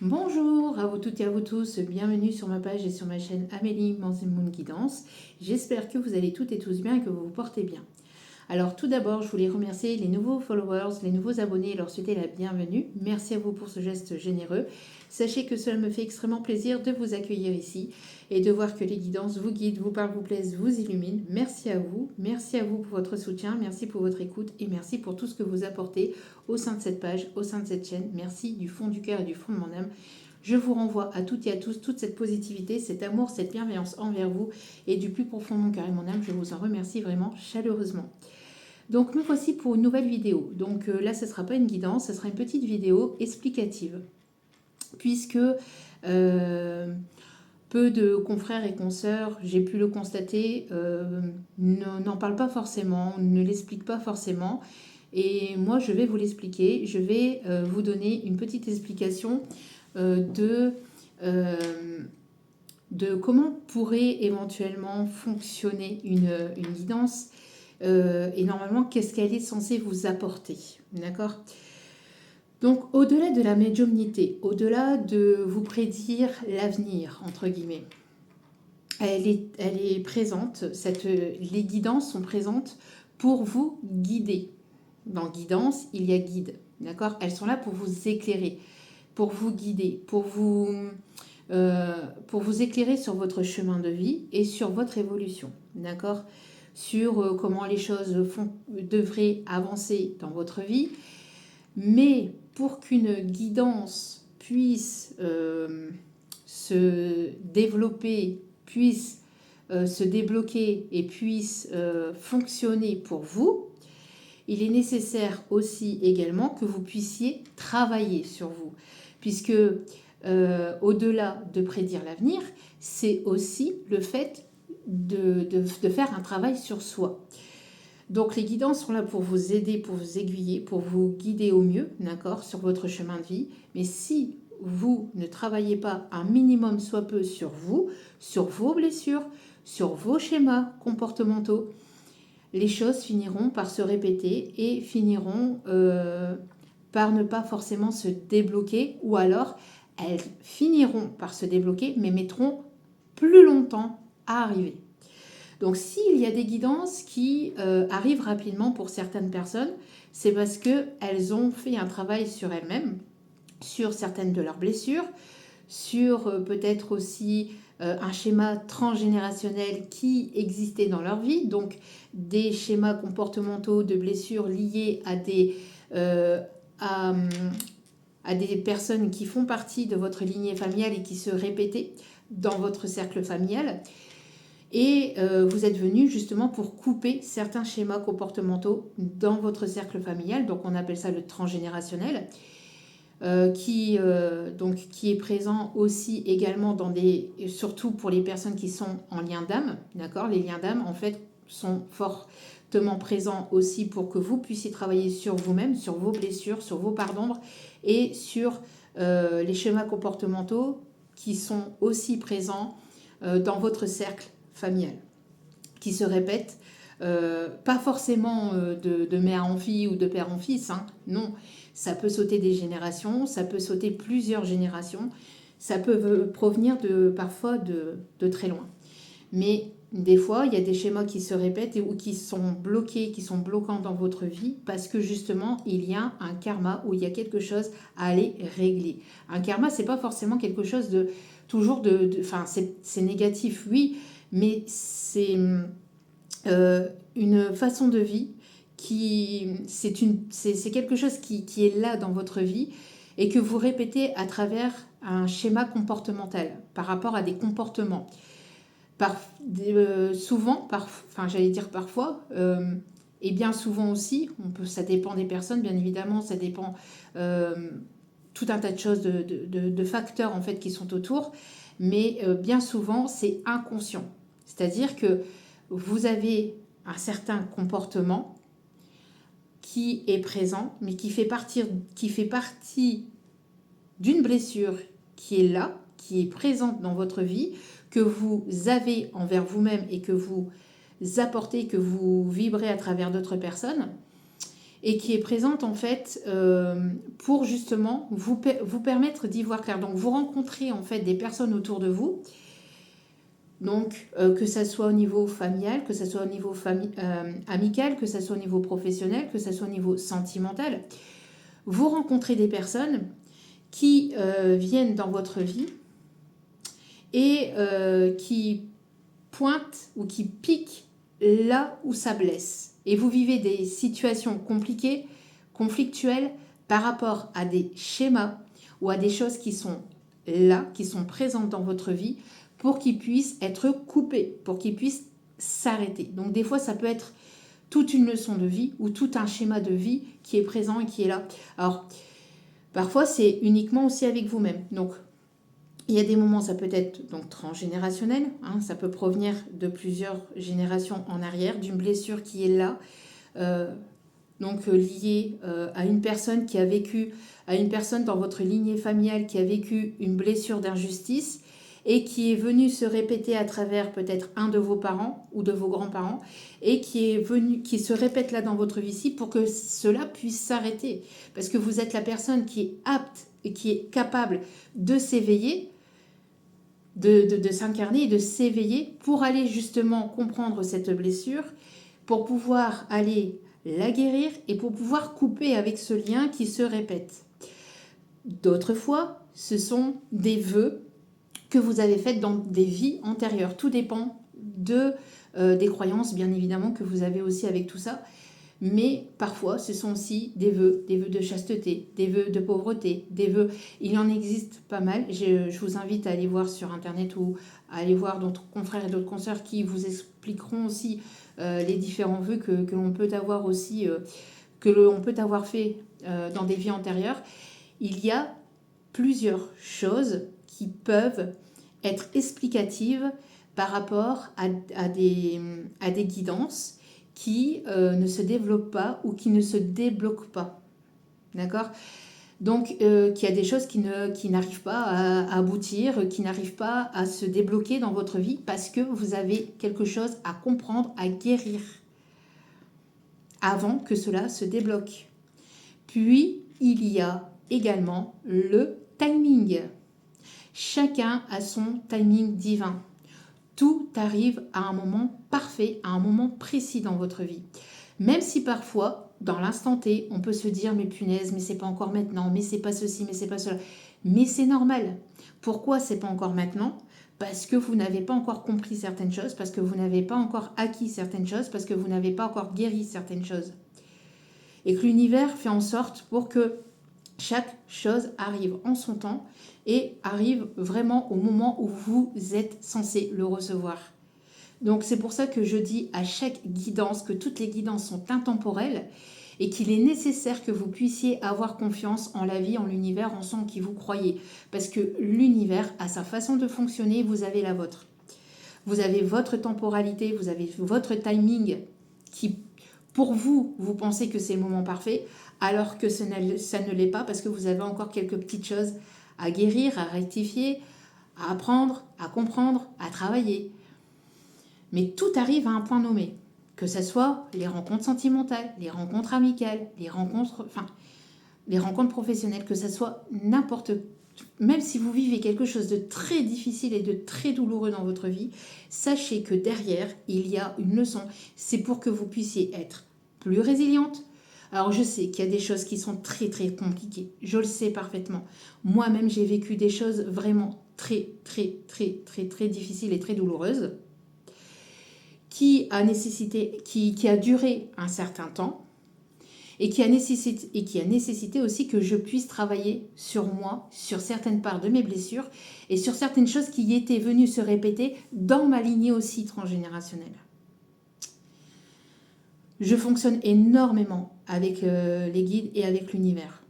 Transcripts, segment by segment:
Bonjour à vous toutes et à vous tous, bienvenue sur ma page et sur ma chaîne Amélie Manzemoun Guidance. J'espère que vous allez toutes et tous bien et que vous vous portez bien. Alors tout d'abord, je voulais remercier les nouveaux followers, les nouveaux abonnés et leur souhaiter la bienvenue. Merci à vous pour ce geste généreux. Sachez que cela me fait extrêmement plaisir de vous accueillir ici et de voir que les guidances vous guident, vous parlent, vous plaisent, vous illuminent. Merci à vous pour votre soutien, merci pour votre écoute et merci pour tout ce que vous apportez au sein de cette page, au sein de cette chaîne. Merci du fond du cœur et du fond de mon âme. Je vous renvoie à toutes et à tous toute cette positivité, cet amour, cette bienveillance envers vous et du plus profond de mon cœur et de mon âme, je vous en remercie vraiment chaleureusement. Donc nous voici pour une nouvelle vidéo. Donc là, ce ne sera pas une guidance, ce sera une petite vidéo explicative. Puisque peu de confrères et consoeurs, j'ai pu le constater, n'en parlent pas forcément, ne l'expliquent pas forcément. Et moi, je vais vous l'expliquer. Je vais vous donner une petite explication de comment pourrait éventuellement fonctionner une guidance et normalement, qu'est-ce qu'elle est censée vous apporter, d'accord? Donc, au-delà de la médiumnité, au-delà de vous prédire l'avenir, entre guillemets, elle est présente, les guidances sont présentes pour vous guider. Dans guidance, il y a guide, d'accord? Elles sont là pour vous éclairer, pour vous guider, pour vous éclairer sur votre chemin de vie et sur votre évolution, d'accord? Sur comment les choses devraient avancer dans votre vie. Mais pour qu'une guidance puisse se développer, puisse se débloquer et puisse fonctionner pour vous, il est nécessaire aussi également que vous puissiez travailler sur vous. Puisque au-delà de prédire l'avenir, c'est aussi le fait de faire un travail sur soi. Donc les guidances sont là pour vous aider, pour vous aiguiller, pour vous guider au mieux, d'accord, sur votre chemin de vie. Mais si vous ne travaillez pas un minimum soit peu sur vous, sur vos blessures, sur vos schémas comportementaux, les choses finiront par se répéter et finiront par ne pas forcément se débloquer, ou alors elles finiront par se débloquer mais mettront plus longtemps à arriver. Donc s'il y a des guidances qui arrivent rapidement pour certaines personnes, c'est parce qu'elles ont fait un travail sur elles-mêmes, sur certaines de leurs blessures, sur peut-être aussi un schéma transgénérationnel qui existait dans leur vie, donc des schémas comportementaux de blessures liés à des personnes qui font partie de votre lignée familiale et qui se répétaient dans votre cercle familial. Et vous êtes venu justement pour couper certains schémas comportementaux dans votre cercle familial, donc on appelle ça le transgénérationnel, qui est présent aussi également surtout pour les personnes qui sont en lien d'âme, d'accord? Les liens d'âme en fait sont fortement présents aussi pour que vous puissiez travailler sur vous-même, sur vos blessures, sur vos parts d'ombre et sur les schémas comportementaux qui sont aussi présents dans votre cercle familial, qui se répètent, pas forcément de mère en fille ou de père en fils, hein, non, ça peut sauter des générations, ça peut sauter plusieurs générations, ça peut provenir parfois de très loin. Mais des fois, il y a des schémas qui se répètent ou qui sont bloqués, qui sont bloquants dans votre vie parce que justement, il y a un karma où il y a quelque chose à aller régler. Un karma, c'est pas forcément quelque chose de toujours enfin, c'est négatif, oui, mais c'est une façon de vie c'est quelque chose qui est là dans votre vie et que vous répétez à travers un schéma comportemental par rapport à des comportements. J'allais dire parfois, et bien souvent aussi, ça dépend des personnes, bien évidemment, ça dépend tout un tas de choses, de facteurs en fait qui sont autour, mais bien souvent c'est inconscient. C'est-à-dire que vous avez un certain comportement qui est présent, mais qui fait partie d'une blessure qui est là, qui est présente dans votre vie, que vous avez envers vous-même et que vous apportez, que vous vibrez à travers d'autres personnes. et qui est présente en fait pour justement vous permettre d'y voir clair. Donc vous rencontrez en fait des personnes autour de vous, donc que ça soit au niveau familial, que ça soit au niveau amical, que ça soit au niveau professionnel, que ça soit au niveau sentimental. Vous rencontrez des personnes qui viennent dans votre vie et qui pointent ou qui piquent là où ça blesse. Et vous vivez des situations compliquées, conflictuelles, par rapport à des schémas ou à des choses qui sont là, qui sont présentes dans votre vie, pour qu'ils puissent être coupés, pour qu'ils puissent s'arrêter. Donc des fois, ça peut être toute une leçon de vie ou tout un schéma de vie qui est présent et qui est là. Alors, parfois, c'est uniquement aussi avec vous-même. Donc, il y a des moments, ça peut être donc transgénérationnel, hein, ça peut provenir de plusieurs générations en arrière, d'une blessure qui est là, liée à une personne qui a vécu, à une personne dans votre lignée familiale qui a vécu une blessure d'injustice et qui est venue se répéter à travers peut-être un de vos parents ou de vos grands-parents et qui se répète là dans votre vie ici pour que cela puisse s'arrêter. Parce que vous êtes la personne qui est apte et qui est capable de s'éveiller, de s'incarner et de s'éveiller pour aller justement comprendre cette blessure, pour pouvoir aller la guérir et pour pouvoir couper avec ce lien qui se répète. D'autres fois, ce sont des vœux que vous avez faits dans des vies antérieures. Tout dépend des croyances, bien évidemment, que vous avez aussi avec tout ça. Mais parfois, ce sont aussi des vœux de chasteté, des vœux de pauvreté, des vœux... Il en existe pas mal. Je vous invite à aller voir sur Internet ou à aller voir d'autres confrères et d'autres consoeurs qui vous expliqueront aussi les différents vœux que l'on peut avoir aussi, que l'on peut avoir fait dans des vies antérieures. Il y a plusieurs choses qui peuvent être explicatives par rapport à des guidances qui ne se développent pas ou qui ne se débloquent pas. D'accord ? Donc, qu'il y a des choses qui n'arrivent pas à aboutir, qui n'arrivent pas à se débloquer dans votre vie parce que vous avez quelque chose à comprendre, à guérir avant que cela se débloque. Puis, il y a également le timing. Chacun a son timing divin. Tout arrive à un moment parfait, à un moment précis dans votre vie. Même si parfois, dans l'instant T, on peut se dire « mais punaise, mais c'est pas encore maintenant, mais c'est pas ceci, mais c'est pas cela ». Mais c'est normal. Pourquoi c'est pas encore maintenant ? Parce que vous n'avez pas encore compris certaines choses, parce que vous n'avez pas encore acquis certaines choses, parce que vous n'avez pas encore guéri certaines choses. Et que l'univers fait en sorte pour que chaque chose arrive en son temps et arrive vraiment au moment où vous êtes censé le recevoir. Donc c'est pour ça que je dis à chaque guidance que toutes les guidances sont intemporelles et qu'il est nécessaire que vous puissiez avoir confiance en la vie, en l'univers, en ce qui vous croyez. Parce que l'univers a sa façon de fonctionner, vous avez la vôtre. Vous avez votre temporalité, vous avez votre timing qui, pour vous, vous pensez que c'est le moment parfait, alors que ça ne l'est pas parce que vous avez encore quelques petites choses à guérir, à rectifier, à apprendre, à comprendre, à travailler. Mais tout arrive à un point nommé, que ce soit les rencontres sentimentales, les rencontres amicales, les rencontres professionnelles, que ce soit n'importe quoi. Même si vous vivez quelque chose de très difficile et de très douloureux dans votre vie, sachez que derrière, il y a une leçon. C'est pour que vous puissiez être plus résiliente. Alors je sais qu'il y a des choses qui sont très très compliquées. Je le sais parfaitement. Moi-même, j'ai vécu des choses vraiment très très très très très difficiles et très douloureuses qui a duré un certain temps et qui a nécessité aussi que je puisse travailler sur moi, sur certaines parts de mes blessures et sur certaines choses qui étaient venues se répéter dans ma lignée aussi transgénérationnelle. Je fonctionne énormément avec les guides et avec l'univers.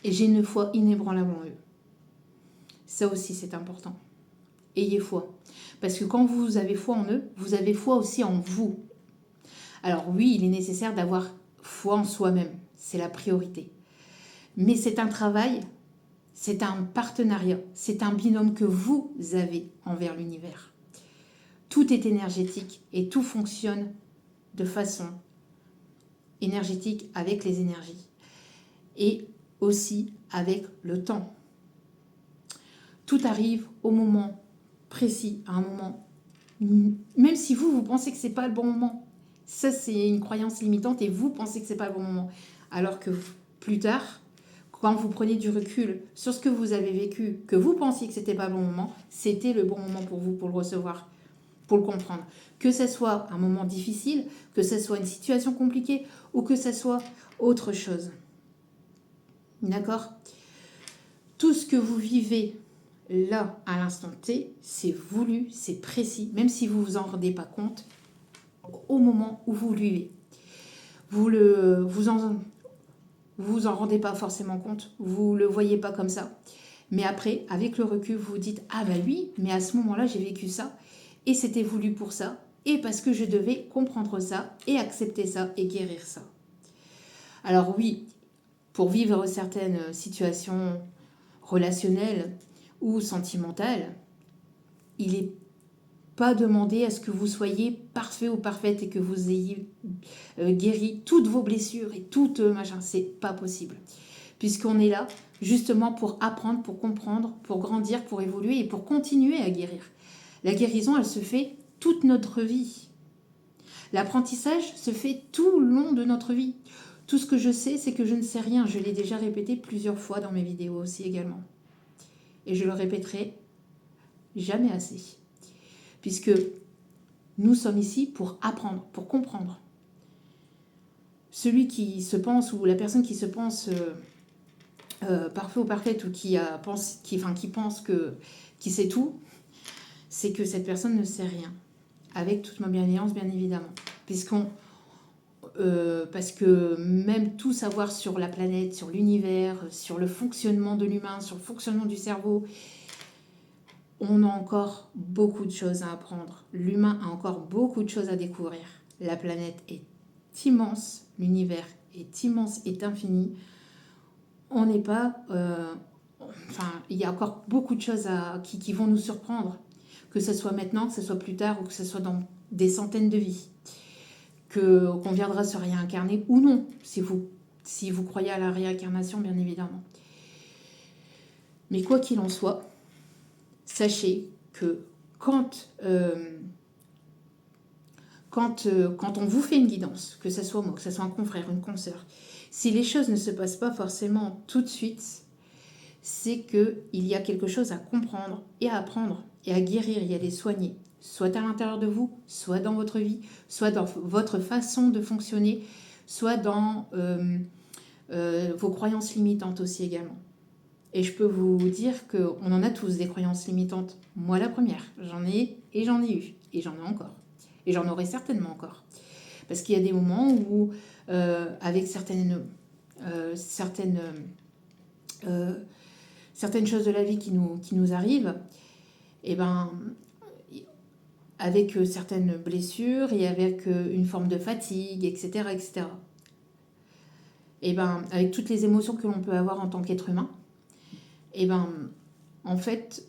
Et j'ai une foi inébranlable en eux. Ça aussi, c'est important. Ayez foi. Parce que quand vous avez foi en eux, vous avez foi aussi en vous. Alors oui, il est nécessaire d'avoir foi en soi-même. C'est la priorité. Mais c'est un travail, c'est un partenariat, c'est un binôme que vous avez envers l'univers. Tout est énergétique et tout fonctionne de façon énergétique avec les énergies et aussi avec le temps. Tout arrive au moment précis, à un moment, même si vous pensez que c'est pas le bon moment. Ça, c'est une croyance limitante et vous pensez que c'est pas le bon moment. Alors que plus tard, quand vous prenez du recul sur ce que vous avez vécu, que vous pensiez que c'était pas le bon moment, c'était le bon moment pour vous, pour le recevoir, pour le comprendre. Que ce soit un moment difficile, que ce soit une situation compliquée ou que ce soit autre chose. D'accord ? Tout ce que vous vivez là, à l'instant T, c'est voulu, c'est précis, même si vous ne vous en rendez pas compte au moment où vous le vivez. Vous en rendez pas forcément compte, vous le voyez pas comme ça. Mais après, avec le recul, vous vous dites « Ah bah oui, mais à ce moment-là, j'ai vécu ça, et c'était voulu pour ça, et parce que je devais comprendre ça, et accepter ça, et guérir ça. » Alors oui, pour vivre certaines situations relationnelles ou sentimentales, il n'est pas demandé à ce que vous soyez parfait ou parfaite et que vous ayez guéri toutes vos blessures et toutes machin. C'est pas possible. Puisqu'on est là justement pour apprendre, pour comprendre, pour grandir, pour évoluer et pour continuer à guérir. La guérison, elle se fait toute notre vie. L'apprentissage se fait tout le long de notre vie. Tout ce que je sais, c'est que je ne sais rien. Je l'ai déjà répété plusieurs fois dans mes vidéos aussi également. Et je le répéterai jamais assez. Puisque nous sommes ici pour apprendre, pour comprendre. Celui qui se pense, ou la personne qui se pense parfait ou parfaite, ou qui pense qui sait tout, c'est que cette personne ne sait rien. Avec toute ma bienveillance, bien évidemment. Parce que même tout savoir sur la planète, sur l'univers, sur le fonctionnement de l'humain, sur le fonctionnement du cerveau, on a encore beaucoup de choses à apprendre. L'humain a encore beaucoup de choses à découvrir. La planète est immense, l'univers est immense, est infini. On n'est pas... il y a encore beaucoup de choses qui vont nous surprendre. Que ce soit maintenant, que ce soit plus tard, ou que ce soit dans des centaines de vies. Qu'on viendra se réincarner ou non, si vous croyez à la réincarnation, bien évidemment. Mais quoi qu'il en soit, sachez que quand on vous fait une guidance, que ce soit moi, que ce soit un confrère, une consoeur, si les choses ne se passent pas forcément tout de suite, c'est qu'il y a quelque chose à comprendre et à apprendre et à guérir et à les soigner, soit à l'intérieur de vous, soit dans votre vie, soit dans votre façon de fonctionner, soit dans vos croyances limitantes aussi également. Et je peux vous dire qu'on en a tous des croyances limitantes. Moi la première, j'en ai et j'en ai eu. Et j'en ai encore. Et j'en aurai certainement encore. Parce qu'il y a des moments où, avec certaines choses de la vie qui nous arrivent, et ben, avec certaines blessures et avec une forme de fatigue, etc., etc. Et ben, avec toutes les émotions que l'on peut avoir en tant qu'être humain, et ben, en fait,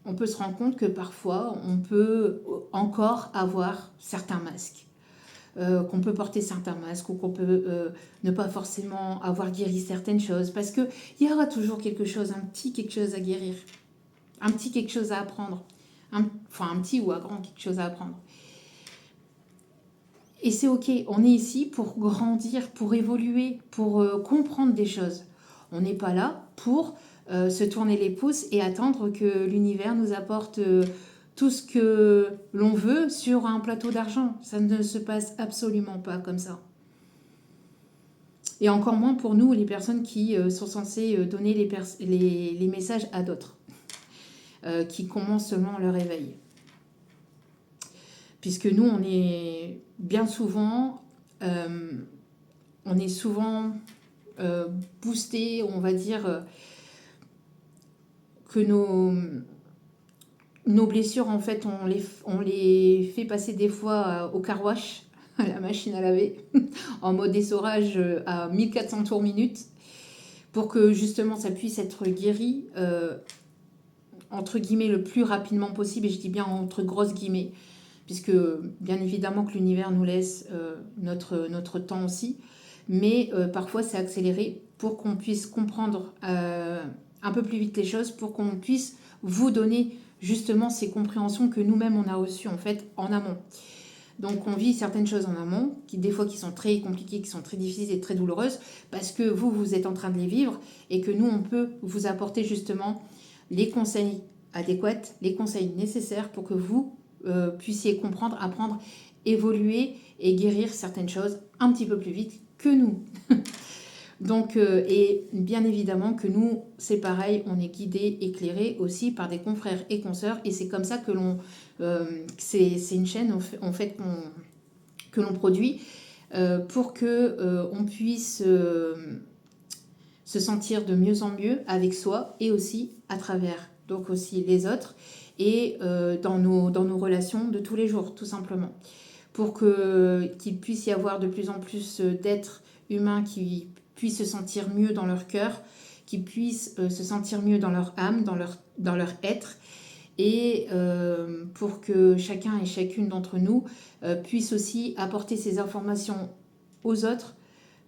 on peut se rendre compte que parfois, on peut encore avoir certains masques. Qu'on peut porter certains masques ou qu'on peut ne pas forcément avoir guéri certaines choses. Parce qu'il y aura toujours quelque chose à guérir. Un petit quelque chose à apprendre. Un petit ou un grand quelque chose à apprendre. Et c'est ok, on est ici pour grandir, pour évoluer, pour comprendre des choses. On n'est pas là pour se tourner les pouces et attendre que l'univers nous apporte tout ce que l'on veut sur un plateau d'argent. Ça ne se passe absolument pas comme ça. Et encore moins pour nous, les personnes qui sont censées donner les messages à d'autres, qui commencent seulement leur éveil. Puisque nous, on est bien souvent, boosté, on va dire, que nos blessures, en fait, on les fait passer des fois au car wash, à la machine à laver, en mode essorage à 1400 tours minute, pour que justement ça puisse être guéri, entre guillemets, le plus rapidement possible, et je dis bien entre grosses guillemets, puisque bien évidemment que l'univers nous laisse notre temps aussi, mais parfois c'est accéléré pour qu'on puisse comprendre un peu plus vite les choses, pour qu'on puisse vous donner justement ces compréhensions que nous-mêmes on a reçues en fait en amont. Donc on vit certaines choses en amont, des fois qui sont très compliquées, qui sont très difficiles et très douloureuses, parce que vous êtes en train de les vivre et que nous, on peut vous apporter justement les conseils adéquats, les conseils nécessaires pour que vous puissiez comprendre, apprendre, évoluer et guérir certaines choses un petit peu plus vite que nous. Donc, et bien évidemment que nous, c'est pareil, on est guidé, éclairé aussi par des confrères et consoeurs, et c'est comme ça que c'est une chaîne en fait que l'on produit pour que on puisse se sentir de mieux en mieux avec soi et aussi à travers donc aussi les autres et dans nos relations de tous les jours, tout simplement, pour qu'il puisse y avoir de plus en plus d'êtres humains qui puissent se sentir mieux dans leur cœur, qui puissent se sentir mieux dans leur âme, dans leur être, et pour que chacun et chacune d'entre nous puisse aussi apporter ces informations aux autres,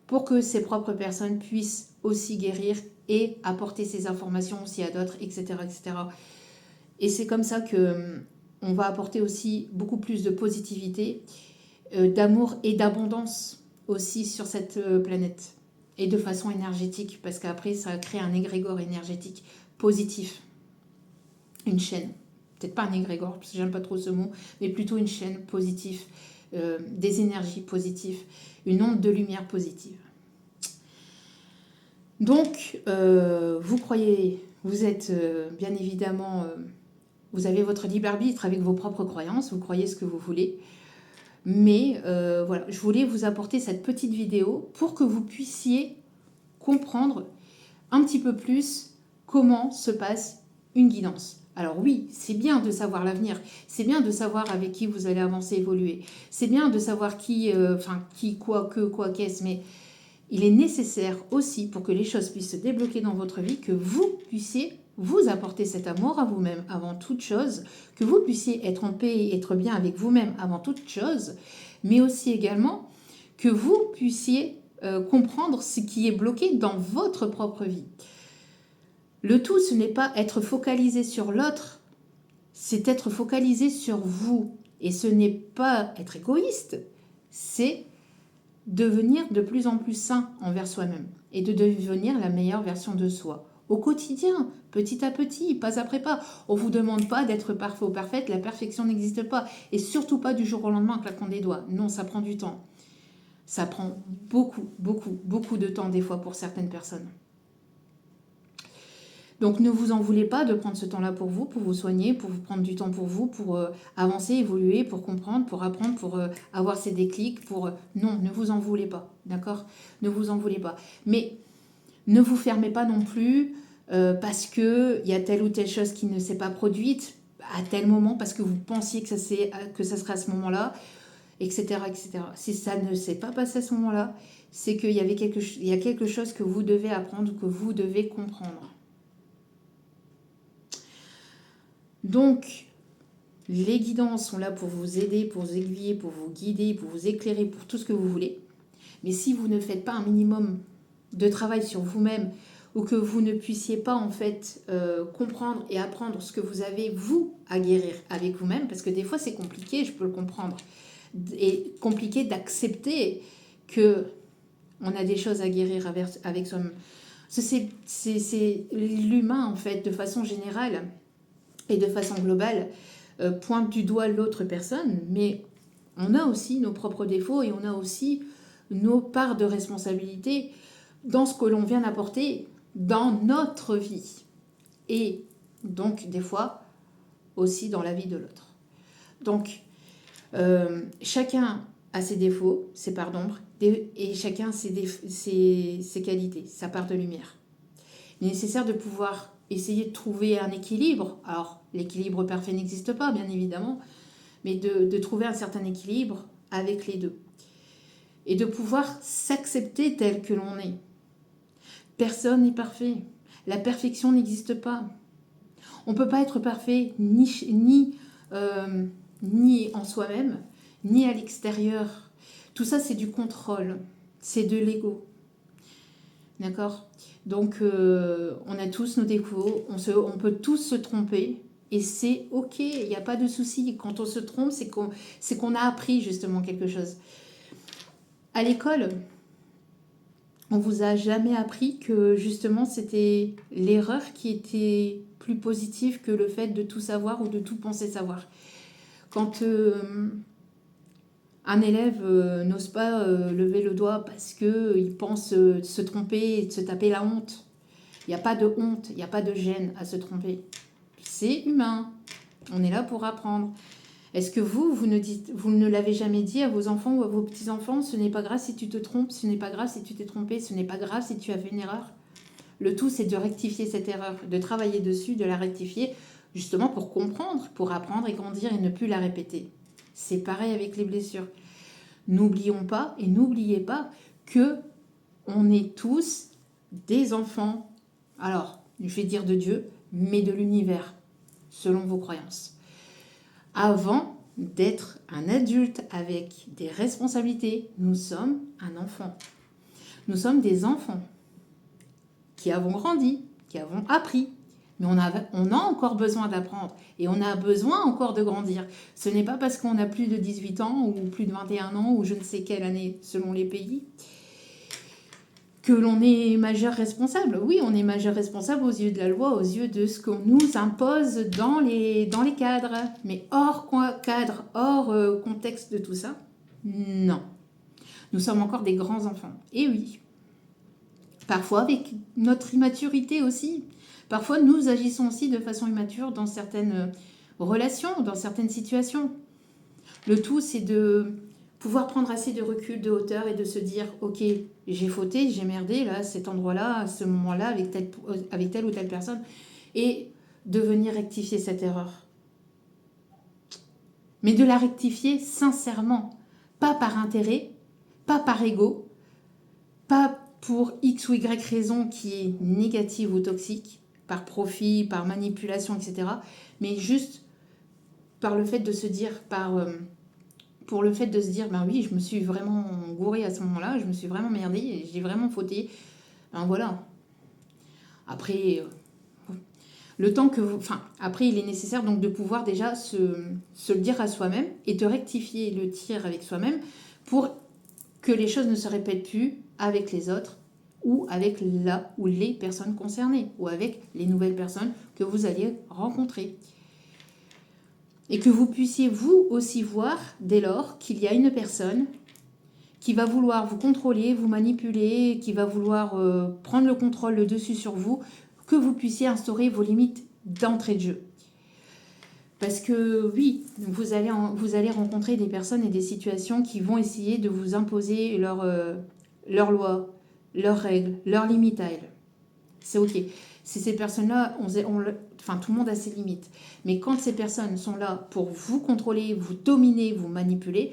pour que ces propres personnes puissent aussi guérir et apporter ces informations aussi à d'autres, etc., etc. Et c'est comme ça que on va apporter aussi beaucoup plus de positivité, d'amour et d'abondance aussi sur cette planète, et de façon énergétique, parce qu'après ça crée un égrégore énergétique positif, une chaîne, peut-être pas un égrégore parce que j'aime pas trop ce mot, mais plutôt une chaîne positive, des énergies positives, une onde de lumière positive. Donc vous croyez, vous êtes bien évidemment, vous avez votre libre arbitre avec vos propres croyances, vous croyez ce que vous voulez. Mais voilà, je voulais vous apporter cette petite vidéo pour que vous puissiez comprendre un petit peu plus comment se passe une guidance. Alors oui, c'est bien de savoir l'avenir, c'est bien de savoir avec qui vous allez avancer, évoluer, c'est bien de savoir qui, quoi, qu'est-ce, mais il est nécessaire aussi pour que les choses puissent se débloquer dans votre vie, que vous puissiez vous apporter cet amour à vous-même avant toute chose, que vous puissiez être en paix et être bien avec vous-même avant toute chose, mais aussi également que vous puissiez comprendre ce qui est bloqué dans votre propre vie. Le tout, ce n'est pas être focalisé sur l'autre, c'est être focalisé sur vous. Et ce n'est pas être égoïste, c'est devenir de plus en plus sain envers soi-même et de devenir la meilleure version de soi. Au quotidien, petit à petit, pas après pas. On ne vous demande pas d'être parfait ou parfaite, la perfection n'existe pas. Et surtout pas du jour au lendemain en claquant des doigts. Non, ça prend du temps. Ça prend beaucoup de temps des fois pour certaines personnes. Donc ne vous en voulez pas de prendre ce temps-là pour vous soigner, pour vous prendre du temps pour vous, pour avancer, évoluer, pour comprendre, pour apprendre, pour avoir ces déclics, pour... Non, ne vous en voulez pas, d'accord? Ne vous en voulez pas. Mais ne vous fermez pas non plus parce qu'il y a telle ou telle chose qui ne s'est pas produite à tel moment, parce que vous pensiez que ça serait à ce moment-là, etc., etc. Si ça ne s'est pas passé à ce moment-là, c'est qu'il y a quelque chose que vous devez apprendre, que vous devez comprendre. Donc, les guidances sont là pour vous aider, pour vous aiguiller, pour vous guider, pour vous éclairer, pour tout ce que vous voulez. Mais si vous ne faites pas un minimum de travail sur vous-même, ou que vous ne puissiez pas en fait comprendre et apprendre ce que vous avez, vous, à guérir avec vous-même, parce que des fois c'est compliqué, je peux le comprendre, et compliqué d'accepter que on a des choses à guérir avec soi-même. C'est l'humain en fait, de façon générale, et de façon globale, pointe du doigt l'autre personne, mais on a aussi nos propres défauts et on a aussi nos parts de responsabilité dans ce que l'on vient d'apporter dans notre vie. Et donc, des fois, aussi dans la vie de l'autre. Donc, chacun a ses défauts, ses parts d'ombre, et chacun ses qualités, sa part de lumière. Il est nécessaire de pouvoir essayer de trouver un équilibre. Alors, l'équilibre parfait n'existe pas, bien évidemment, mais de trouver un certain équilibre avec les deux. Et de pouvoir s'accepter tel que l'on est. Personne n'est parfait. La perfection n'existe pas. On ne peut pas être parfait, ni ni en soi-même, ni à l'extérieur. Tout ça, c'est du contrôle, c'est de l'ego. D'accord? Donc, on a tous nos défauts, on peut tous se tromper, et c'est ok, il n'y a pas de souci. Quand on se trompe, c'est qu'on a appris justement quelque chose. À l'école, on vous a jamais appris que justement c'était l'erreur qui était plus positive que le fait de tout savoir ou de tout penser savoir. Quand un élève n'ose pas lever le doigt parce qu'il pense se tromper et de se taper la honte, il n'y a pas de honte, il n'y a pas de gêne à se tromper. C'est humain. On est là pour apprendre. Est-ce que vous ne l'avez jamais dit à vos enfants ou à vos petits-enfants, ce n'est pas grave si tu te trompes, ce n'est pas grave si tu t'es trompé, ce n'est pas grave si tu as fait une erreur? Le tout, c'est de rectifier cette erreur, de travailler dessus, de la rectifier, justement pour comprendre, pour apprendre et grandir et ne plus la répéter. C'est pareil avec les blessures. N'oublions pas et n'oubliez pas que on est tous des enfants, alors, je vais dire de Dieu, mais de l'univers, selon vos croyances. Avant d'être un adulte avec des responsabilités, nous sommes un enfant. Nous sommes des enfants qui avons grandi, qui avons appris. Mais on a encore besoin d'apprendre et on a besoin encore de grandir. Ce n'est pas parce qu'on a plus de 18 ans ou plus de 21 ans ou je ne sais quelle année selon les pays que l'on est majeur responsable. Oui, on est majeur responsable aux yeux de la loi, aux yeux de ce qu'on nous impose dans les cadres. Mais hors cadre, hors contexte de tout ça, non. Nous sommes encore des grands enfants. Et oui, parfois avec notre immaturité aussi. Parfois, nous agissons aussi de façon immature dans certaines relations, dans certaines situations. Le tout, c'est de pouvoir prendre assez de recul, de hauteur et de se dire « Ok, j'ai fauté, j'ai merdé là, à cet endroit-là, à ce moment-là, avec telle ou telle personne. » Et de venir rectifier cette erreur. Mais de la rectifier sincèrement. Pas par intérêt, pas par ego, pas pour X ou Y raison qui est négative ou toxique, par profit, par manipulation, etc. Mais juste par le fait de se dire, pour le fait de se dire, ben oui, je me suis vraiment gourée à ce moment-là, je me suis vraiment merdée, j'ai vraiment fauté. Ben voilà. Après, le temps que après, il est nécessaire donc de pouvoir déjà se le dire à soi-même et de rectifier le tir avec soi-même pour que les choses ne se répètent plus avec les autres ou avec la ou les personnes concernées ou avec les nouvelles personnes que vous alliez rencontrer. Et que vous puissiez vous aussi voir dès lors qu'il y a une personne qui va vouloir vous contrôler, vous manipuler, qui va vouloir prendre le contrôle, le dessus sur vous, que vous puissiez instaurer vos limites d'entrée de jeu. Parce que oui, vous allez rencontrer des personnes et des situations qui vont essayer de vous imposer leurs lois, leurs règles, leurs limites à elles. C'est ok. Si ces personnes-là, tout le monde a ses limites. Mais quand ces personnes sont là pour vous contrôler, vous dominer, vous manipuler,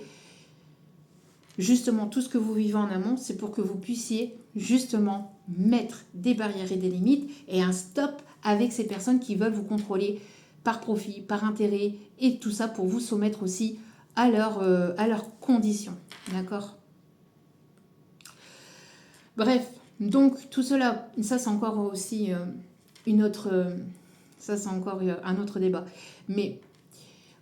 justement, tout ce que vous vivez en amont, c'est pour que vous puissiez justement mettre des barrières et des limites et un stop avec ces personnes qui veulent vous contrôler par profit, par intérêt et tout ça pour vous soumettre aussi à leurs conditions. D'accord ? Bref, donc tout cela, ça c'est encore aussi un autre débat. Mais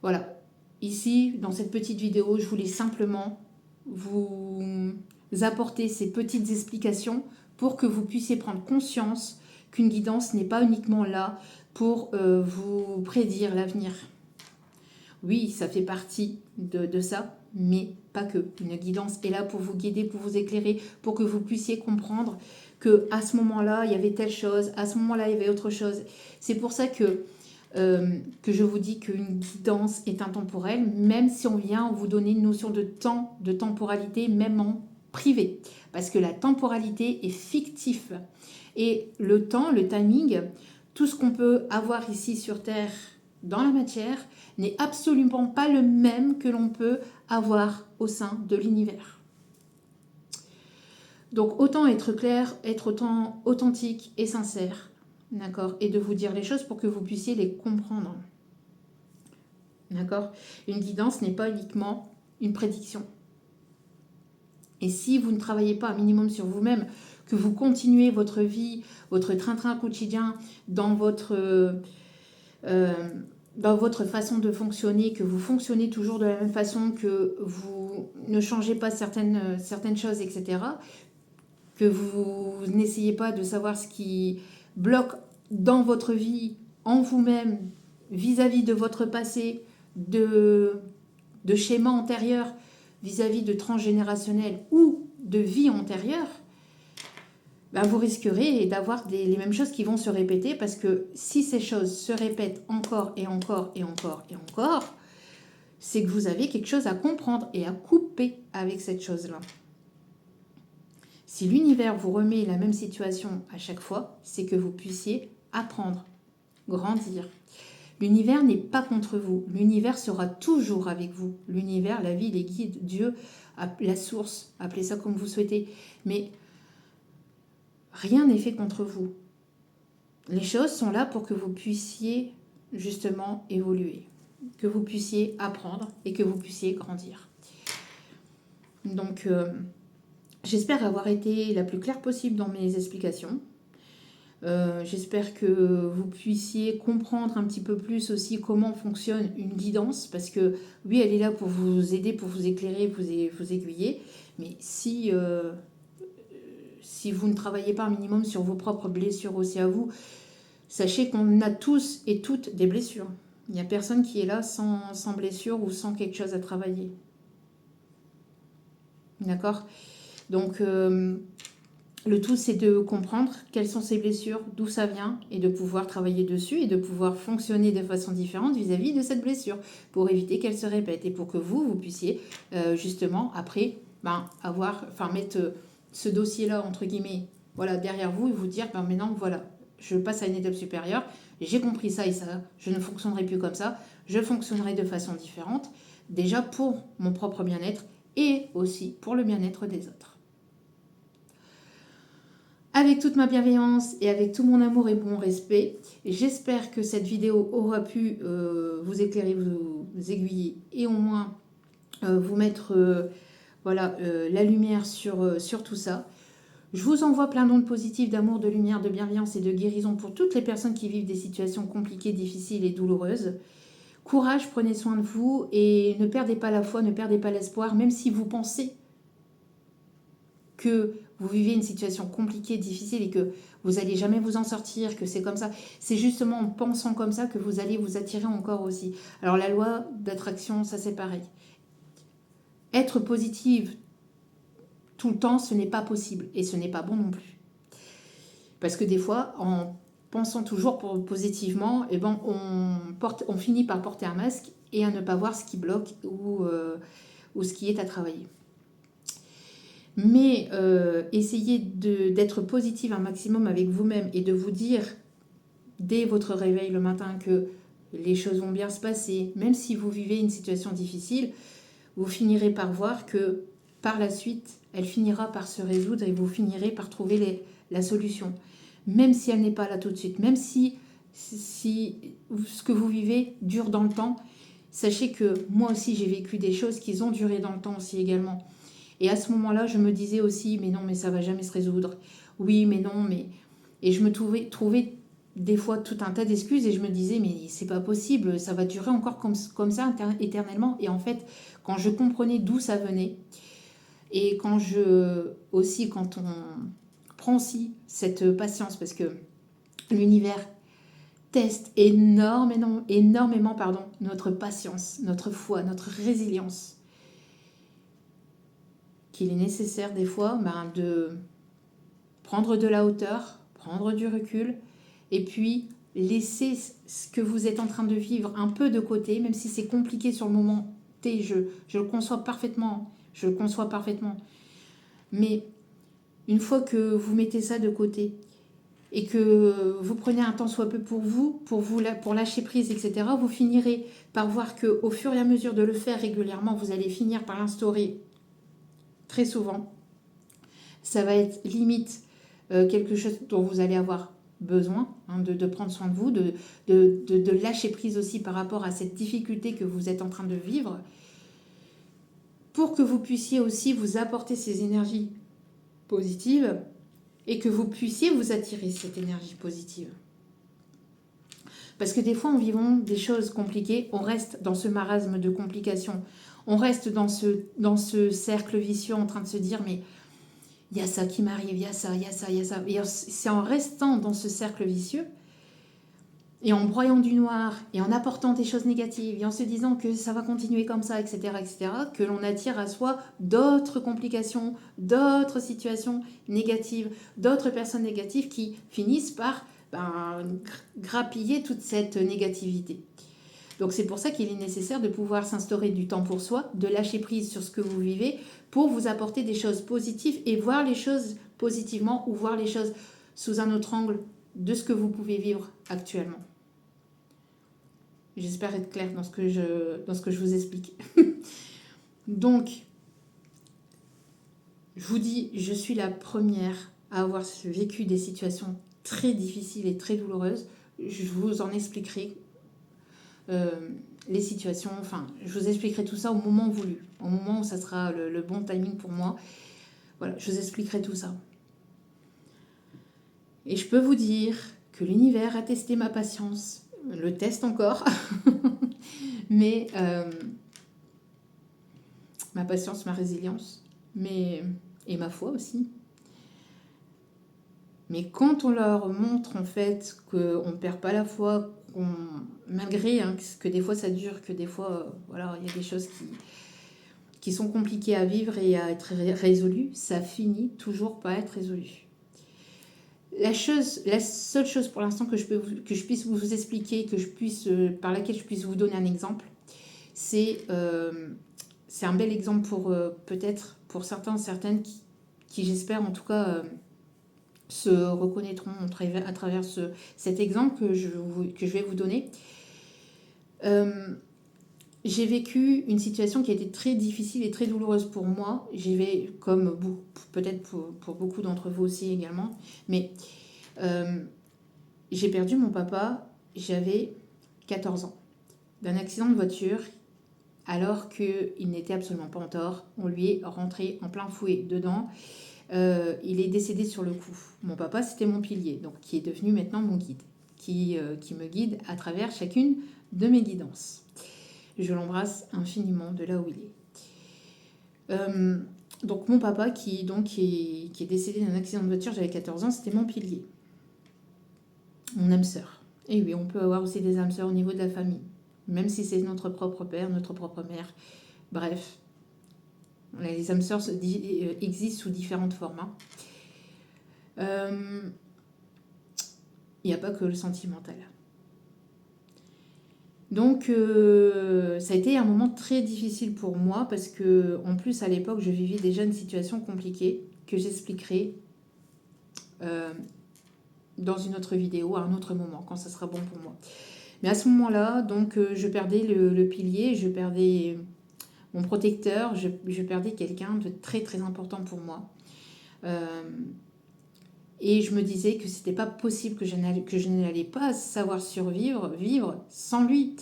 voilà, ici, dans cette petite vidéo, je voulais simplement vous apporter ces petites explications pour que vous puissiez prendre conscience qu'une guidance n'est pas uniquement là pour vous prédire l'avenir. Oui, ça fait partie de ça, mais pas que. Une guidance est là pour vous guider, pour vous éclairer, pour que vous puissiez comprendre qu'à ce moment-là, il y avait telle chose, à ce moment-là, il y avait autre chose. C'est pour ça que je vous dis qu'une guidance est intemporelle, même si on vient vous donner une notion de temps, de temporalité, même en privé. Parce que la temporalité est fictive. Et le temps, le timing, tout ce qu'on peut avoir ici sur Terre dans la matière n'est absolument pas le même que l'on peut avoir au sein de l'univers. Donc autant être clair, être autant authentique et sincère, d'accord, et de vous dire les choses pour que vous puissiez les comprendre. D'accord? Une guidance n'est pas uniquement une prédiction. Et si vous ne travaillez pas un minimum sur vous-même, que vous continuez votre vie, votre train-train quotidien euh, dans votre façon de fonctionner, que vous fonctionnez toujours de la même façon, que vous ne changez pas certaines choses, etc., que vous n'essayez pas de savoir ce qui bloque dans votre vie, en vous-même, vis-à-vis de votre passé, de schémas antérieurs, vis-à-vis de transgénérationnels ou de vie antérieure, ben vous risquerez d'avoir les mêmes choses qui vont se répéter, parce que si ces choses se répètent encore et encore et encore et encore, c'est que vous avez quelque chose à comprendre et à couper avec cette chose-là. Si l'univers vous remet la même situation à chaque fois, c'est que vous puissiez apprendre, grandir. L'univers n'est pas contre vous. L'univers sera toujours avec vous. L'univers, la vie, les guides, Dieu, la source, appelez ça comme vous souhaitez. Mais rien n'est fait contre vous. Les choses sont là pour que vous puissiez justement évoluer, que vous puissiez apprendre et que vous puissiez grandir. Donc, j'espère avoir été la plus claire possible dans mes explications. J'espère que vous puissiez comprendre un petit peu plus aussi comment fonctionne une guidance, parce que oui, elle est là pour vous aider, pour vous éclairer, vous aiguiller, mais si vous ne travaillez pas un minimum sur vos propres blessures aussi à vous, sachez qu'on a tous et toutes des blessures. Il n'y a personne qui est là sans blessure ou sans quelque chose à travailler. D'accord? Donc, le tout, c'est de comprendre quelles sont ces blessures, d'où ça vient, et de pouvoir travailler dessus et de pouvoir fonctionner de façon différente vis-à-vis de cette blessure pour éviter qu'elle se répète et pour que vous puissiez justement après mettre ce dossier-là, entre guillemets, voilà, derrière vous et vous dire, maintenant, voilà, je passe à une étape supérieure, j'ai compris ça et ça, je ne fonctionnerai plus comme ça, je fonctionnerai de façon différente, déjà pour mon propre bien-être et aussi pour le bien-être des autres. Avec toute ma bienveillance et avec tout mon amour et mon respect, j'espère que cette vidéo aura pu vous éclairer, vous aiguiller et au moins vous mettre la lumière sur tout ça. Je vous envoie plein d'ondes positives d'amour, de lumière, de bienveillance et de guérison pour toutes les personnes qui vivent des situations compliquées, difficiles et douloureuses. Courage, prenez soin de vous et ne perdez pas la foi, ne perdez pas l'espoir, même si vous pensez que vous vivez une situation compliquée, difficile et que vous n'allez jamais vous en sortir, que c'est comme ça. C'est justement en pensant comme ça que vous allez vous attirer encore aussi. Alors la loi d'attraction, ça c'est pareil. Être positive tout le temps, ce n'est pas possible et ce n'est pas bon non plus. Parce que des fois, en pensant toujours positivement, on finit par porter un masque et à ne pas voir ce qui bloque ou ce qui est à travailler. Mais essayez d'être positive un maximum avec vous-même et de vous dire dès votre réveil le matin que les choses vont bien se passer. Même si vous vivez une situation difficile, vous finirez par voir que par la suite, elle finira par se résoudre et vous finirez par trouver la solution. Même si elle n'est pas là tout de suite, même si ce que vous vivez dure dans le temps, sachez que moi aussi j'ai vécu des choses qui ont duré dans le temps aussi également. Et à ce moment-là, je me disais aussi, mais non, mais ça va jamais se résoudre. Oui, mais non, mais... Et je me trouvais des fois tout un tas d'excuses et je me disais, mais c'est pas possible, ça va durer encore comme ça éternellement. Et en fait, quand je comprenais d'où ça venait, et quand on prend aussi cette patience, parce que l'univers teste énormément, notre patience, notre foi, notre résilience, qu'il est nécessaire des fois de prendre de la hauteur, prendre du recul, et puis laisser ce que vous êtes en train de vivre un peu de côté, même si c'est compliqué sur le moment T, je le conçois parfaitement, mais une fois que vous mettez ça de côté, et que vous prenez un temps soit peu pour lâcher prise, etc., vous finirez par voir qu'au fur et à mesure de le faire régulièrement, vous allez finir par l'instaurer très souvent. Ça va être limite quelque chose dont vous allez avoir besoin de prendre soin de vous, de lâcher prise aussi par rapport à cette difficulté que vous êtes en train de vivre, pour que vous puissiez aussi vous apporter ces énergies positives et que vous puissiez vous attirer cette énergie positive. Parce que des fois, en vivant des choses compliquées, on reste dans ce marasme de complications. On reste dans ce cercle vicieux en train de se dire, mais il y a ça qui m'arrive, il y a ça, il y a ça, il y a ça. Et c'est en restant dans ce cercle vicieux, et en broyant du noir, et en apportant des choses négatives, et en se disant que ça va continuer comme ça, etc., que l'on attire à soi d'autres complications, d'autres situations négatives, d'autres personnes négatives qui finissent par grappiller toute cette négativité. Donc c'est pour ça qu'il est nécessaire de pouvoir s'instaurer du temps pour soi, de lâcher prise sur ce que vous vivez pour vous apporter des choses positives et voir les choses positivement ou voir les choses sous un autre angle de ce que vous pouvez vivre actuellement. J'espère être claire dans ce que je vous explique. Donc, je vous dis, je suis la première à avoir vécu des situations très difficiles et très douloureuses. Je vous en expliquerai les situations, enfin, je vous expliquerai tout ça au moment voulu, au moment où ça sera le bon timing pour moi. Voilà, je vous expliquerai tout ça. Et je peux vous dire que l'univers a testé ma patience, le teste encore, mais ma patience, ma résilience, et ma foi aussi. Mais quand on leur montre en fait qu'on ne perd pas la foi, malgré que des fois ça dure, que des fois voilà, il y a des choses qui sont compliquées à vivre et à être résolues, ça finit toujours par être résolu. La seule chose pour l'instant que je puisse vous expliquer, par laquelle je puisse vous donner un exemple, c'est un bel exemple pour peut-être pour certains, certaines qui j'espère en tout cas se reconnaîtront à travers cet exemple que je vais vous donner. J'ai vécu une situation qui a été très difficile et très douloureuse pour moi. Comme peut-être pour beaucoup d'entre vous aussi également. Mais j'ai perdu mon papa, j'avais 14 ans, d'un accident de voiture, alors qu'il n'était absolument pas en tort. On lui est rentré en plein fouet dedans. Il est décédé sur le coup. Mon papa, c'était mon pilier, donc qui est devenu maintenant mon guide, qui me guide à travers chacune de mes guidances. Je l'embrasse infiniment de là où il est. Donc mon papa qui est décédé d'un accident de voiture, j'avais 14 ans, c'était mon pilier. Mon âme sœur. Et oui, on peut avoir aussi des âmes sœurs au niveau de la famille, même si c'est notre propre père, notre propre mère. Bref, les âmes sœurs existent sous différentes formes. Il n'y a pas que le sentimental. Donc, ça a été un moment très difficile pour moi parce que, en plus, à l'époque, je vivais déjà une situation compliquée que j'expliquerai dans une autre vidéo à un autre moment, quand ça sera bon pour moi. Mais à ce moment-là, donc, je perdais le pilier, je perdais mon protecteur, je perdais quelqu'un de très très important pour moi. Et je me disais que c'était pas possible que je n'allais pas savoir vivre sans lui.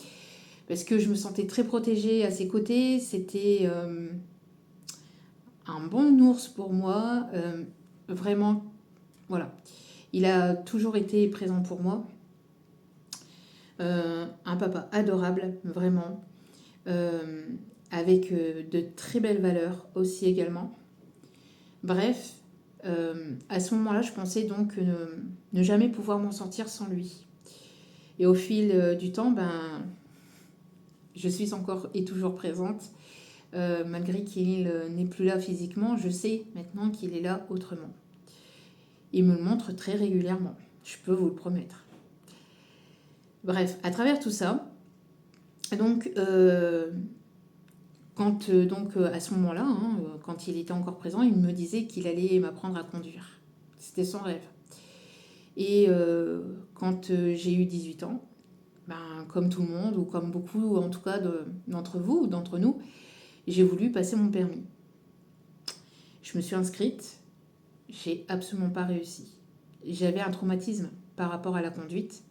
Parce que je me sentais très protégée à ses côtés. C'était un bon ours pour moi. Vraiment, voilà. Il a toujours été présent pour moi. Un papa adorable, vraiment. Avec de très belles valeurs aussi également. Bref, à ce moment-là, je pensais donc ne jamais pouvoir m'en sortir sans lui. Et au fil du temps, je suis encore et toujours présente. Malgré qu'il n'est plus là physiquement, je sais maintenant qu'il est là autrement. Il me le montre très régulièrement, je peux vous le promettre. Bref, à travers tout ça, donc... Quand à ce moment-là, quand il était encore présent, il me disait qu'il allait m'apprendre à conduire. C'était son rêve. Et quand j'ai eu 18 ans, comme tout le monde, ou comme beaucoup en tout cas d'entre vous ou d'entre nous, j'ai voulu passer mon permis. Je me suis inscrite, j'ai absolument pas réussi. J'avais un traumatisme par rapport à la conduite.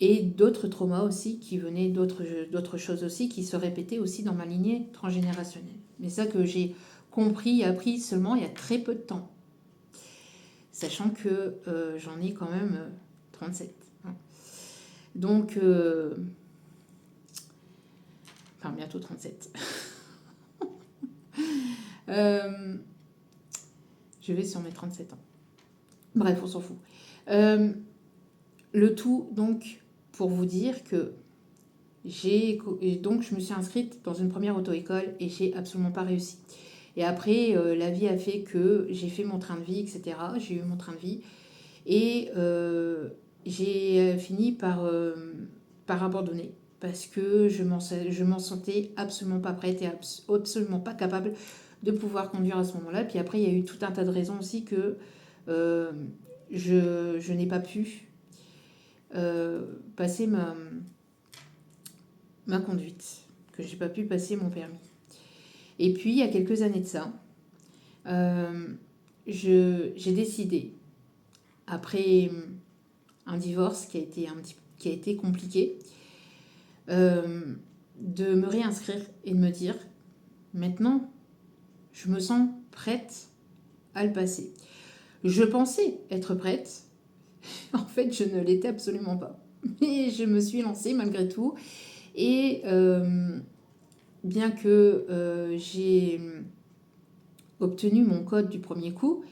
Et d'autres traumas aussi qui venaient, d'autres choses aussi qui se répétaient aussi dans ma lignée transgénérationnelle. Mais ça que j'ai compris et appris seulement il y a très peu de temps. Sachant que j'en ai quand même 37. Hein. Donc, enfin bientôt 37. Je vais sur mes 37 ans. Bref, on s'en fout. Le tout, donc, pour vous dire que je me suis inscrite dans une première auto-école et j'ai absolument pas réussi. Et après, la vie a fait que j'ai fait mon train de vie, etc. J'ai eu mon train de vie et j'ai fini par abandonner parce que je m'en sentais absolument pas prête et absolument pas capable de pouvoir conduire à ce moment-là. Puis après, il y a eu tout un tas de raisons aussi que je n'ai pas pu passer ma conduite, que j'ai pas pu passer mon permis. Et puis, il y a quelques années de ça, j'ai décidé, après un divorce qui a été compliqué, de me réinscrire et de me dire, maintenant, je me sens prête à le passer. Je pensais être prête, en fait, je ne l'étais absolument pas. Mais je me suis lancée malgré tout. Et bien que j'ai obtenu mon code du premier coup,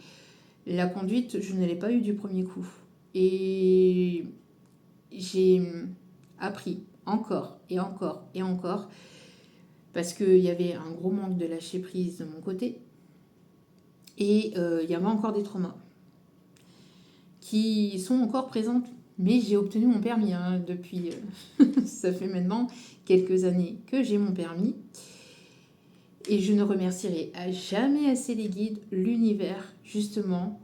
la conduite, je ne l'ai pas eu du premier coup. Et j'ai appris encore et encore et encore parce qu'il y avait un gros manque de lâcher prise de mon côté. Et il y avait encore des traumas qui sont encore présents. Mais j'ai obtenu mon permis depuis... ça fait maintenant quelques années que j'ai mon permis. Et je ne remercierai jamais assez les guides, l'univers, justement,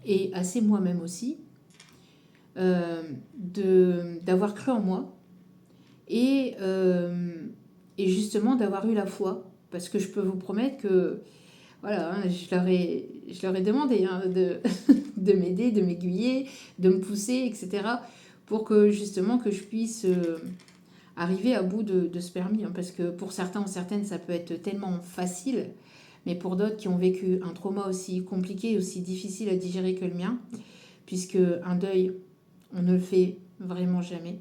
et assez moi-même aussi, d'avoir cru en moi et justement d'avoir eu la foi. Parce que je peux vous promettre que, voilà, je leur ai demandé de m'aider, de m'aiguiller, de me pousser, etc. pour que justement que je puisse arriver à bout de ce permis. Parce que pour certains ou certaines, ça peut être tellement facile, mais pour d'autres qui ont vécu un trauma aussi compliqué, aussi difficile à digérer que le mien, puisque un deuil, on ne le fait vraiment jamais.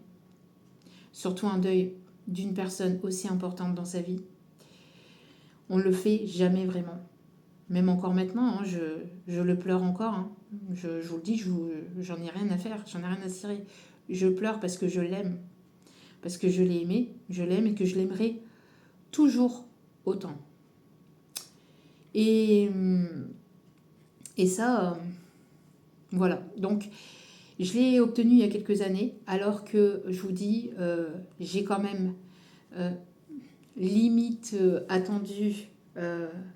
Surtout un deuil d'une personne aussi importante dans sa vie. On ne le fait jamais vraiment. Même encore maintenant, je le pleure encore. Je vous le dis, j'en ai rien à faire, j'en ai rien à cirer. Je pleure parce que je l'aime. Parce que je l'ai aimé, je l'aime et que je l'aimerai toujours autant. Et ça, voilà. Donc, je l'ai obtenu il y a quelques années, alors que, je vous dis, j'ai quand même limite attendu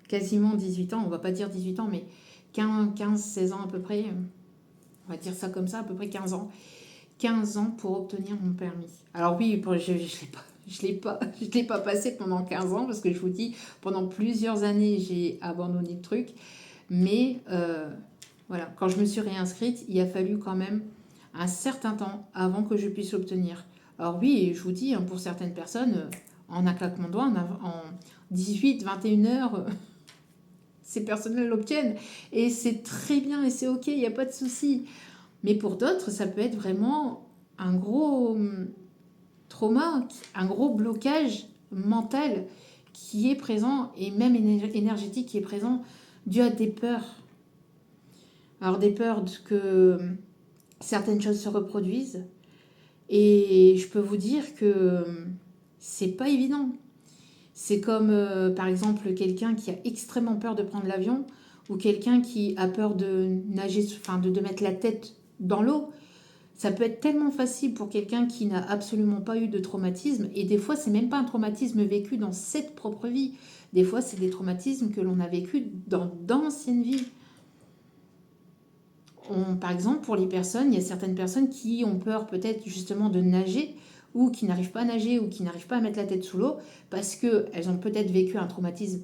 quasiment 18 ans, on va pas dire 18 ans, mais 15-16 ans à peu près, on va dire ça comme ça, à peu près 15 ans. 15 ans pour obtenir mon permis. Alors oui, je l'ai pas passé pendant 15 ans, parce que je vous dis, pendant plusieurs années, j'ai abandonné le truc. Mais voilà, quand je me suis réinscrite, il a fallu quand même un certain temps avant que je puisse l'obtenir. Alors oui, je vous dis, pour certaines personnes, en un claquement de doigts, en 18-21 heures, ces personnes-là l'obtiennent. Et c'est très bien et c'est ok, il n'y a pas de souci. Mais pour d'autres, ça peut être vraiment un gros trauma, un gros blocage mental qui est présent et même énergétique qui est présent dû à des peurs. Alors des peurs que certaines choses se reproduisent. Et je peux vous dire que c'est pas évident. C'est comme par exemple quelqu'un qui a extrêmement peur de prendre l'avion ou quelqu'un qui a peur de nager, enfin de mettre la tête dans l'eau. Ça peut être tellement facile pour quelqu'un qui n'a absolument pas eu de traumatisme. Et des fois, c'est même pas un traumatisme vécu dans cette propre vie. Des fois, c'est des traumatismes que l'on a vécu dans d'anciennes vies. Par exemple, pour les personnes, il y a certaines personnes qui ont peur peut-être justement de nager ou qui n'arrivent pas à nager ou qui n'arrivent pas à mettre la tête sous l'eau parce qu'elles ont peut-être vécu un traumatisme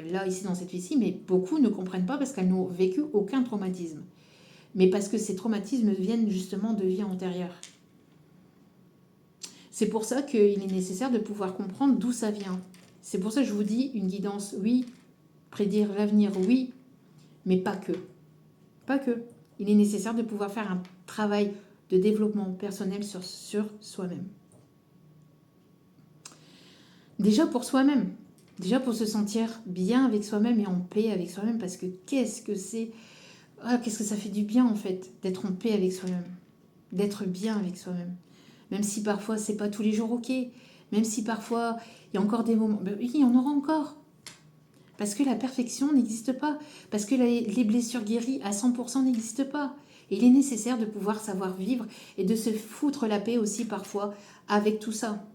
là, ici, dans cette vie-ci, mais beaucoup ne comprennent pas parce qu'elles n'ont vécu aucun traumatisme. mais parce que ces traumatismes viennent justement de vies antérieures. C'est pour ça qu'il est nécessaire de pouvoir comprendre d'où ça vient. C'est pour ça que je vous dis, une guidance, oui, prédire l'avenir, oui, mais pas que. Pas que. Il est nécessaire de pouvoir faire un travail de développement personnel sur soi-même. Déjà pour soi-même. Déjà pour se sentir bien avec soi-même et en paix avec soi-même, parce que qu'est-ce que ça fait du bien en fait, d'être en paix avec soi-même, d'être bien avec soi-même. Même si parfois c'est pas tous les jours ok, même si parfois il y a encore des moments, ben oui, il y en aura encore. Parce que la perfection n'existe pas, parce que les blessures guéries à 100% n'existent pas. Et il est nécessaire de pouvoir savoir vivre et de se foutre la paix aussi parfois avec tout ça.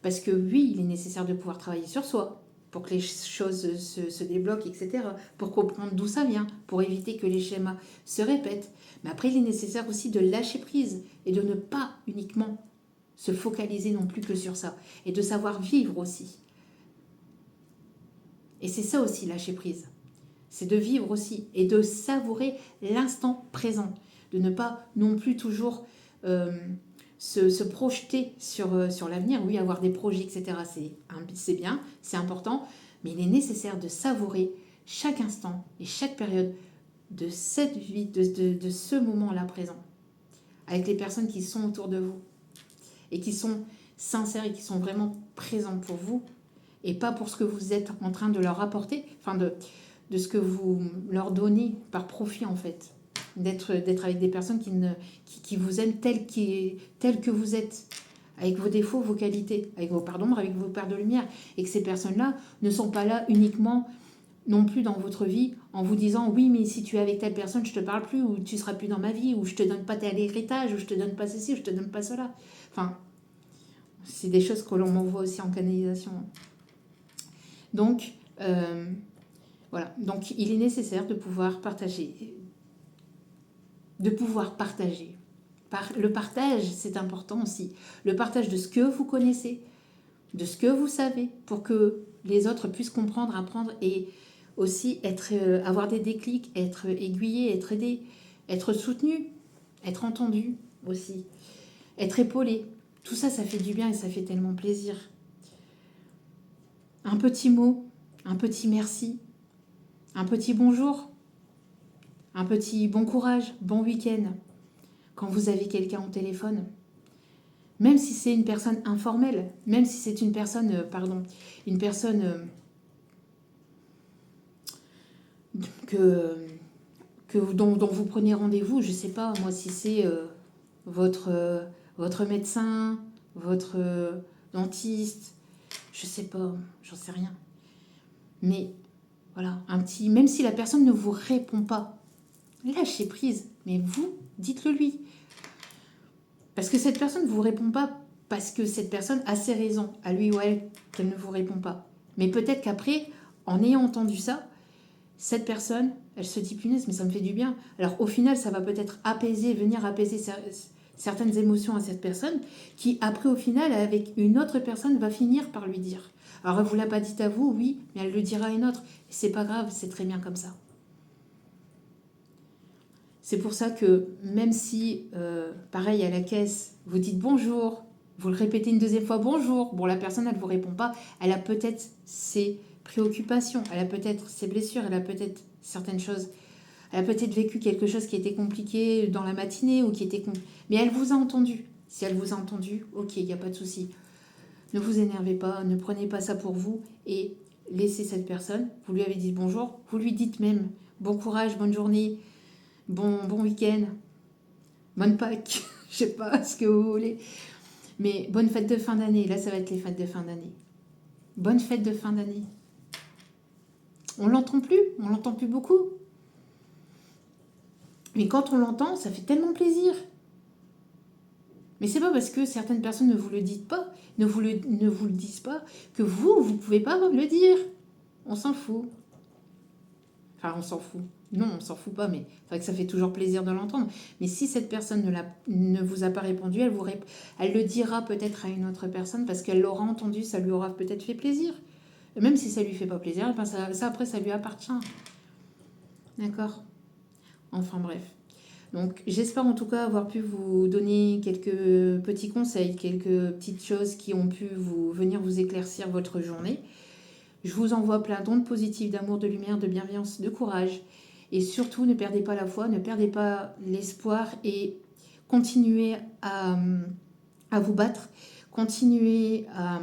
Parce que oui, il est nécessaire de pouvoir travailler sur soi, pour que les choses se débloquent, etc. Pour comprendre d'où ça vient, pour éviter que les schémas se répètent. Mais après, il est nécessaire aussi de lâcher prise et de ne pas uniquement se focaliser non plus que sur ça. Et de savoir vivre aussi. Et c'est ça aussi, lâcher prise. C'est de vivre aussi et de savourer l'instant présent. De ne pas non plus toujours se projeter sur l'avenir. Oui, avoir des projets, etc. C'est bien, c'est important. Mais il est nécessaire de savourer chaque instant et chaque période de cette vie, de ce moment-là présent. Avec les personnes qui sont autour de vous. Et qui sont sincères et qui sont vraiment présentes pour vous. Et pas pour ce que vous êtes en train de leur apporter. Enfin, de ce que vous leur donnez par profit en fait. D'être avec des personnes qui vous aiment tel que vous êtes, avec vos défauts, vos qualités, avec vos parts d'ombre, avec vos parts de lumière, et que ces personnes-là ne sont pas là uniquement non plus dans votre vie en vous disant oui mais si tu es avec telle personne je te parle plus, ou tu seras plus dans ma vie, ou je te donne pas tel héritage, ou je te donne pas ceci, ou je te donne pas cela. Enfin, c'est des choses que l'on m'envoie aussi en canalisation. Donc voilà, donc il est nécessaire de pouvoir partager. Le partage, c'est important aussi. Le partage de ce que vous connaissez, de ce que vous savez, pour que les autres puissent comprendre, apprendre et aussi avoir des déclics, être aiguillés, être aidés, être soutenus, être entendus aussi, être épaulés. Tout ça, ça fait du bien et ça fait tellement plaisir. Un petit mot, un petit merci, un petit bonjour, un petit bon courage, bon week-end. Quand vous avez quelqu'un au téléphone, même si c'est une personne informelle, même si c'est une personne, dont vous prenez rendez-vous, je ne sais pas, moi, si c'est votre médecin, votre dentiste, je ne sais pas, j'en sais rien. Mais voilà, même si la personne ne vous répond pas, lâchez prise, mais vous, dites-le lui. Parce que cette personne ne vous répond pas parce que cette personne a ses raisons, à lui ou à elle, qu'elle ne vous répond pas. Mais peut-être qu'après, en ayant entendu ça, cette personne, elle se dit punaise, mais ça me fait du bien. Alors au final, ça va peut-être venir apaiser certaines émotions à cette personne, qui après au final, avec une autre personne, va finir par lui dire. Alors elle ne vous l'a pas dit à vous, oui, mais elle le dira à une autre. Et c'est pas grave, c'est très bien comme ça. C'est pour ça que même si, pareil à la caisse, vous dites bonjour, vous le répétez une deuxième fois bonjour, bon la personne elle ne vous répond pas, elle a peut-être ses préoccupations, elle a peut-être ses blessures, elle a peut-être certaines choses, elle a peut-être vécu quelque chose qui était compliqué dans la matinée ou qui était mais elle vous a entendu. Si elle vous a entendu, ok, il n'y a pas de souci. Ne vous énervez pas, ne prenez pas ça pour vous et laissez cette personne. Vous lui avez dit bonjour, vous lui dites même bon courage, bonne journée. Bon week-end, bonne Pâques, je sais pas ce que vous voulez. Mais bonne fête de fin d'année, là ça va être les fêtes de fin d'année. Bonne fête de fin d'année. On l'entend plus beaucoup. Mais quand on l'entend, ça fait tellement plaisir. Mais c'est pas parce que certaines personnes ne vous le disent pas, ne vous le disent pas, que vous pouvez pas le dire. On s'en fout. Enfin, on s'en fout. Non, on s'en fout pas, mais c'est vrai que ça fait toujours plaisir de l'entendre. Mais si cette personne ne vous a pas répondu, elle le dira peut-être à une autre personne parce qu'elle l'aura entendu, ça lui aura peut-être fait plaisir. Et même si ça lui fait pas plaisir, ça après, ça lui appartient. D'accord ? Enfin bref. Donc j'espère en tout cas avoir pu vous donner quelques petits conseils, quelques petites choses qui ont pu venir vous éclaircir votre journée. Je vous envoie plein d'ondes positives, d'amour, de lumière, de bienveillance, de courage. Et surtout, ne perdez pas la foi, ne perdez pas l'espoir et continuez à vous battre, continuez à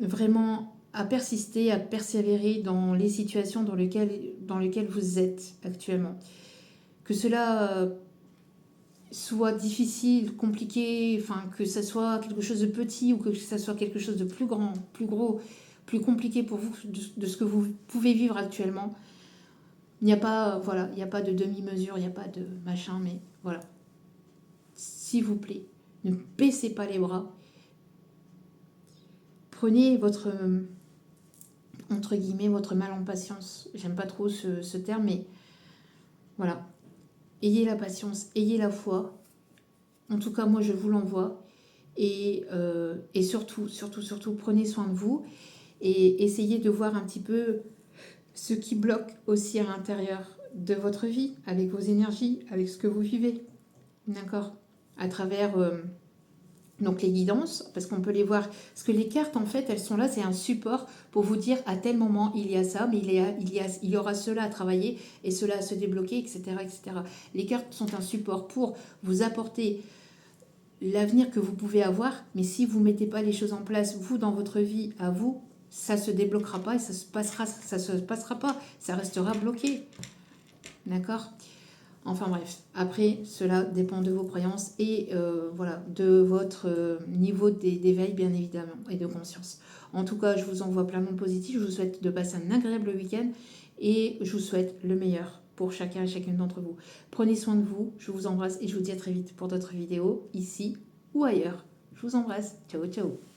vraiment à persister, à persévérer dans les situations dans lesquelles vous êtes actuellement. Que cela soit difficile, compliqué, enfin que ça soit quelque chose de petit ou que ça soit quelque chose de plus grand, plus gros, plus compliqué pour vous de ce que vous pouvez vivre actuellement. Il n'y a pas, voilà, il n'y a pas de demi-mesure, il n'y a pas de machin, mais voilà. S'il vous plaît, ne baissez pas les bras. Prenez votre, entre guillemets, votre mal en patience. J'aime pas trop ce terme, mais voilà. Ayez la patience, ayez la foi. En tout cas, moi, je vous l'envoie. Et surtout, prenez soin de vous et essayez de voir un petit peu ce qui bloque aussi à l'intérieur de votre vie, avec vos énergies, avec ce que vous vivez. D'accord? À travers donc les guidances, parce qu'on peut les voir. Parce que les cartes, en fait, elles sont là, c'est un support pour vous dire à tel moment il y a ça, mais il y aura cela à travailler et cela à se débloquer, etc., etc. Les cartes sont un support pour vous apporter l'avenir que vous pouvez avoir, mais si vous ne mettez pas les choses en place, vous, dans votre vie, à vous, ça ne se débloquera pas et ça se passera pas, ça restera bloqué. D'accord? Enfin bref, après, cela dépend de vos croyances et voilà, de votre niveau d'éveil, bien évidemment, et de conscience. En tout cas, je vous envoie plein de positifs, je vous souhaite de passer un agréable week-end et je vous souhaite le meilleur pour chacun et chacune d'entre vous. Prenez soin de vous, je vous embrasse et je vous dis à très vite pour d'autres vidéos, ici ou ailleurs. Je vous embrasse, ciao ciao.